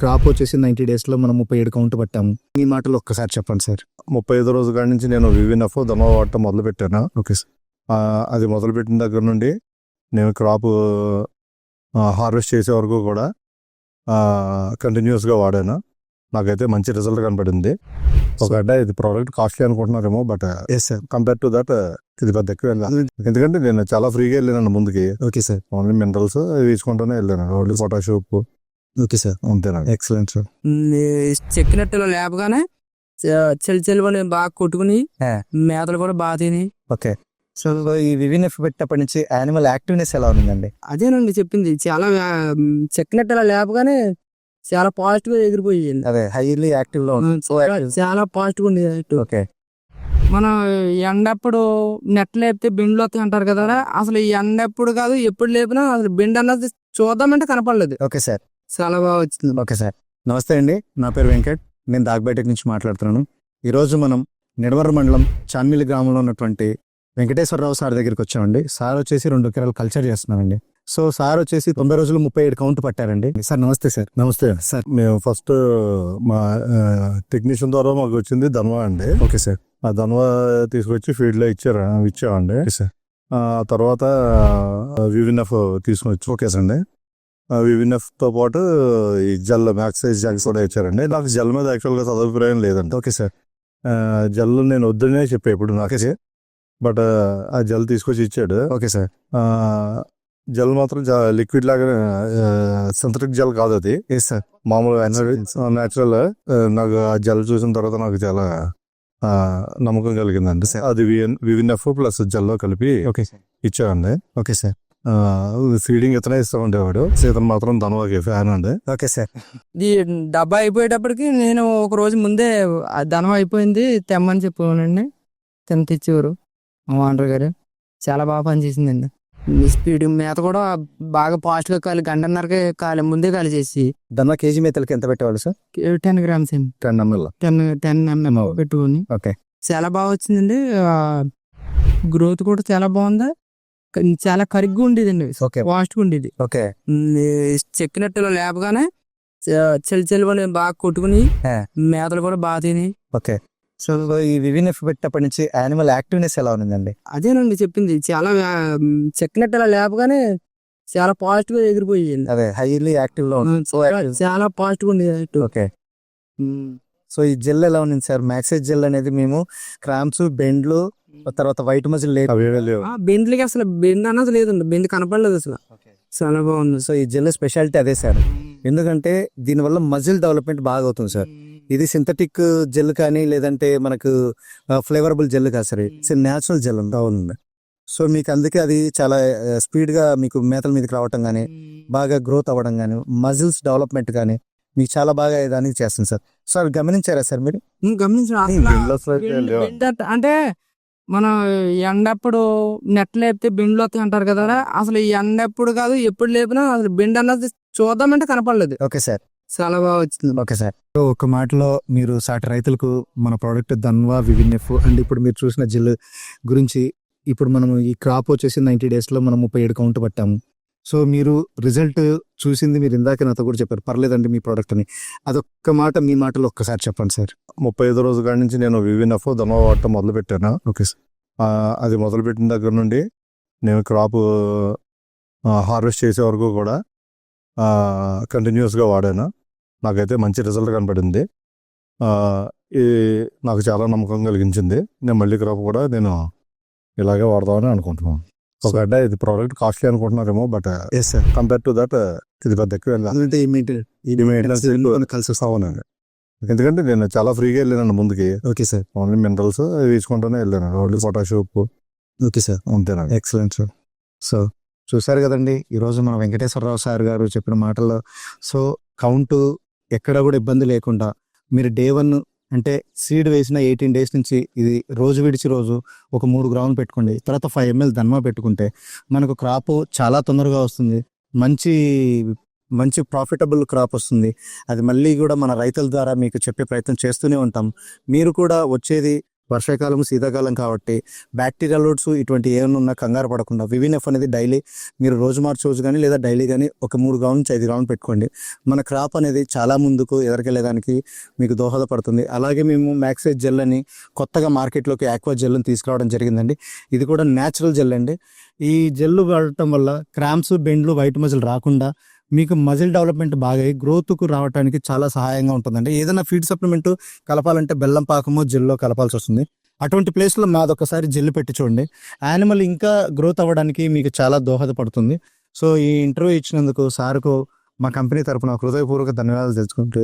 Crop వచ్చేసి 90 డేస్లో మనం 37 కౌంట్ పట్టాము. మీ మాటలు ఒక్కసారి చెప్పండి సార్. 35 రోజు కాడి నుంచి నేను వివిఎన్ఎఫ్ ధన్వా వాడటం మొదలు పెట్టాను. Okay sir. అది మొదలుపెట్టిన దగ్గర నుండి నేను క్రాప్ హార్వెస్ట్ చేసే వరకు కూడా కంటిన్యూస్గా వాడాను. నాకైతే మంచి రిజల్ట్ కనపడింది. ఒకటే ఇది ప్రోడక్ట్ కాస్ట్లీ అనుకుంటున్నారేమో, but yes sir. Compare to that ఇది పెద్ద ఎక్కువ వెళ్ళాను. ఎందుకంటే నేను చాలా ఫ్రీగా వెళ్ళాను ముందుకి. Okay sir. ఓన్లీ మినరల్స్ తీసుకుంటూనే వెళ్ళాను. ఓన్లీ పొటాష్, ఉప్పు, ఓకే సార్. అంతేనండి. Excellent sir. చెక్కినట్టు లేపగానే చెల్లి బాగా కొట్టుకుని మేతలు కూడా బాగా తిని. ఓకే. సో ఈ వివిఎన్ఎఫ్ పెట్టినప్పటి నుంచి యానిమల్ యాక్టివ్నెస్ ఎలా ఉందండి? అదేనండి చెప్పింది. చాలా చెక్కినట్టు లేపగానే చాలా పాజిటివ్ గా ఎగిరిపోయింది. అదే హైలీ యాక్టివ్ లో చాలా పాజిటివ్ ఉండేది. ఓకే. మనం ఎండప్పుడు నెట్ లేపితే బెండ్లు వస్తాయి అంటారు కదా, అసలు ఈ ఎండప్పుడు కాదు ఎప్పుడు లేపినా అసలు బెండ్ అన్నది చూద్దామంటే కనపడలేదు. Okay sir. చాలా బాగా వచ్చింది. Okay sir. నమస్తే అండి, నా పేరు వెంకట్. నేను దాగ్బైటెక్ నుంచి మాట్లాడుతున్నాను. ఈరోజు మనం నిడమర్రు మండలం చాన్మిల్లి గ్రామంలో ఉన్నటువంటి వెంకటేశ్వరరావు సార్ దగ్గరికి వచ్చామండి. సార్ వచ్చేసి 2 ఎకరాలు కల్చర్ చేస్తున్నామండి. సో సార్ వచ్చేసి 90 రోజులు 37 కౌంట్ పట్టారండి. సార్ నమస్తే సార్. నమస్తే సార్. మేము ఫస్ట్ మా టెక్నీషియన్ ద్వారా మాకు వచ్చింది ధన్వా అండి. Okay sir. ఆ ధన్వా తీసుకొచ్చి ఫీల్డ్లో ఇచ్చామండి. ఆ తర్వాత వివిఎన్ఎఫ్ తీసుకొచ్చి ఓకేసండి. వివిఎన్ఎఫ్ తో పాటు ఈ జెల్ మ్యాక్సైజ్ జెల్ కూడా ఇచ్చారండి. నాకు జెల్ మీద యాక్చువల్గా సదభిప్రాయం లేదండి. Okay sir. జెల్ నేను వద్దనే చెప్పా ఇప్పుడు నాకు, బట్ ఆ జెల్ తీసుకొచ్చి ఇచ్చాడు. Okay sir. జెల్ మాత్రం లిక్విడ్ లాగా సింథటిక్ జెల్ కాదు అది. Yes sir. మామూలు న్యాచురల్. నాకు ఆ జెల్ చూసిన తర్వాత నాకు చాలా నమ్మకం కలిగిందండి. అది వివిఎన్ఎఫ్ ప్లస్ జెల్లో కలిపి ఓకే సార్. ఇచ్చామండి. Okay sir. ఫీడింగ్ ఇతనే ఇస్తూ ఉండేవాడు. ఇతను మాత్రం ధన్వాకి ఫ్యాన్ అండి. Okay sir. ఈ డబ్బా అయిపోయేటప్పటికి నేను ఒక రోజు ముందే ధనం అయిపోయింది తెమ్మని చెప్పానండి. తెచ్చేవారు మా ఓనర్ గారు. చాలా బాగా పనిచేసిందండి. స్పీడ్ మేత కూడా బాగా ఫాస్ట్ గా కాలి 1:30కి ముందే కాలి చేసి. ధన్వా కేజీ మేతలకి ఎంత పెట్టేవాళ్ళు సార్? 10 grams 10 ml 10 mm పెట్టుకుని. ఓకే. చాలా బాగా వచ్చిందండి. గ్రోత్ కూడా చాలా బాగుంది. చాలా కరిగ్గా ఉండేదండి. ఓకే. ఫాస్ట్ గా ఉండేది. ఓకే. చెక్కినట్టు లేపగానే చెల్లి బాగా కొట్టుకుని మేతలు కూడా బాగా తిని. ఓకే. సో ఈ వివిఎన్ఎఫ్ పెట్టినప్పటి నుంచి యానిమల్ యాక్టివ్నెస్ ఎలా ఉందండి? అదేనండి చెప్పింది. చాలా చెక్కినట్టు లేపగానే చాలా పాజిటివ్ గా ఎగిరిపోయింది. అదే హైలీ యాక్టివ్ లో చాలా పాజిటివ్ ఉండేది. ఓకే. సో ఈ జెల్ ఎలా ఉంది సార్? మ్యాక్సైజ్ జెల్ అనేది మేము క్రాంప్స్, బెండ్లు, తర్వాత వైట్ మజిల్ లేదు. బెండ్లకి అసలు బెండ్ అన్నది లేదండి. బెండ్ కనపడలేదు అసలు. చాలా బాగుంది. సో ఈ జెల్ స్పెషాలిటీ అదే సార్. ఎందుకంటే దీనివల్ల మజిల్ డెవలప్మెంట్ బాగా అవుతుంది సార్. ఇది సింథటిక్ జెల్ కానీ లేదంటే మనకు ఫ్లేవరబుల్ జెల్ కాదు సార్. ఇట్స్ న్యాచురల్ జెల్ ఉంది. సో మీకు అందుకే అది చాలా స్పీడ్గా మీకు మేతల మీదకి రావటం కానీ, బాగా గ్రోత్ అవ్వడం కానీ, మజిల్స్ డెవలప్మెంట్ కానీ మీకు చాలా బాగా దానికి చేస్తుంది సార్. సార్ గమనించారా సార్ మీరు? అంటే మనం ఎండప్పుడు నెట్ లేపితే బెండ్లు వస్తాయి అంటారు కదా, అసలు ఈ ఎండప్పుడు కాదు ఎప్పుడు లేపినా అసలు బెండ్ అన్నది చూద్దామంటే కనపడలేదు. Okay sir. చాలా బాగా వచ్చింది. Okay sir. సో ఒక మాటలో మీరు సాటి రైతులకు మన ప్రోడక్ట్ ధన్వా వివిఎన్ఎఫ్ అండ్ ఇప్పుడు మీరు చూసిన జెల్ గురించి, ఇప్పుడు మనం ఈ క్రాప్ వచ్చేసి 90 డేస్లో మనం 37 కౌంట్ పట్టాము. సో మీరు రిజల్ట్ చూసింది మీరు ఇందాక నాతో కూడా చెప్పారు, పర్లేదండి మీ ప్రోడక్ట్ అని. అదొక్క మాట మీ మాటలో ఒక్కసారి చెప్పండి సార్. 35 రోజు కాడి నుంచి నేను వివిఎన్ఎఫ్ ధన్వా వాడటం మొదలు పెట్టాను. Okay sir. అది మొదలుపెట్టిన దగ్గర నుండి నేను క్రాప్ హార్వెస్ట్ చేసే వరకు కూడా కంటిన్యూస్గా వాడాను. నాకైతే మంచి రిజల్ట్ కనపడింది. నాకు చాలా నమ్మకం కలిగించింది. నేను మళ్ళీ క్రాప్ కూడా నేను ఇలాగే వాడదామని అనుకుంటున్నాను. ఒకటే ఇది ప్రోడక్ట్ కాస్ట్లీ అనుకుంటున్నారేమో, but yes sir. Compare to that ఇది పెద్ద ఎక్కువ కలిసి అవునండి. ఎందుకంటే నేను చాలా ఫ్రీగా వెళ్ళాను ముందుకి. Okay sir. ఓన్లీ మినరల్స్ తీసుకుంటూనే వెళ్ళాను. ఓన్లీ పొటాష్, ఉప్పు, ఓకే సార్. అంతేనండి. Excellent sir. సో చూసారు కదండి ఈరోజు మన వెంకటేశ్వరరావు సార్ గారు చెప్పిన మాటల్లో. సో కౌంటు ఎక్కడ కూడా ఇబ్బంది లేకుండా మీరు డే 1 అంటే సీడ్ వేసిన 18 days నుంచి ఇది రోజు విడిచి రోజు ఒక 3 గ్రాములు పెట్టుకోండి. తర్వాత 5 ml ధన్వా పెట్టుకుంటే మనకు క్రాప్ చాలా తొందరగా వస్తుంది. మంచి ప్రాఫిటబుల్ క్రాప్ వస్తుంది. అది మళ్ళీ కూడా మన రైతుల ద్వారా మీకు చెప్పే ప్రయత్నం చేస్తూనే ఉంటాం. మీరు కూడా వచ్చేది వర్షాకాలం శీతాకాలం కాబట్టి బ్యాక్టీరియా లోడ్స్ ఇటువంటి ఏమైనా ఉన్నా కంగారు పడకుండా వివిఎన్ఎఫ్ అనేది డైలీ మీరు రోజు మార్చి రోజు కానీ లేదా డైలీ కానీ ఒక 3 గ్రౌండ్ నుంచి 5 గ్రౌండ్ పెట్టుకోండి. మన క్రాప్ అనేది చాలా ముందుకు ఎదరికెళ్ళేదానికి మీకు దోహదపడుతుంది. అలాగే మేము మ్యాక్సైజ్ జెల్ అని కొత్తగా మార్కెట్లోకి ఆక్వా జెల్ని తీసుకురావడం జరిగిందండి. ఇది కూడా న్యాచురల్ జెల్ అండి. ఈ జెల్ వాడటం వల్ల క్రాంప్స్, బెండ్లు, వైట్ మజిల్ రాకుండా మీకు మజిల్ డెవలప్మెంట్ బాగా అయ్యి గ్రోత్కు రావడానికి చాలా సహాయంగా ఉంటుందండి. ఏదైనా ఫీడ్ సప్లిమెంట్ కలపాలంటే బెల్లం పాకము జెల్లో కలపాల్సి వస్తుంది. అటువంటి ప్లేస్లో మాదొకసారి జెల్ పెట్టి చూడండి. యానిమల్ ఇంకా గ్రోత్ అవ్వడానికి మీకు చాలా దోహదపడుతుంది. సో ఈ ఇంటర్వ్యూ ఇచ్చినందుకు సార్కు మా కంపెనీ తరపున హృదయపూర్వక ధన్యవాదాలు తెలుసుకుంటూ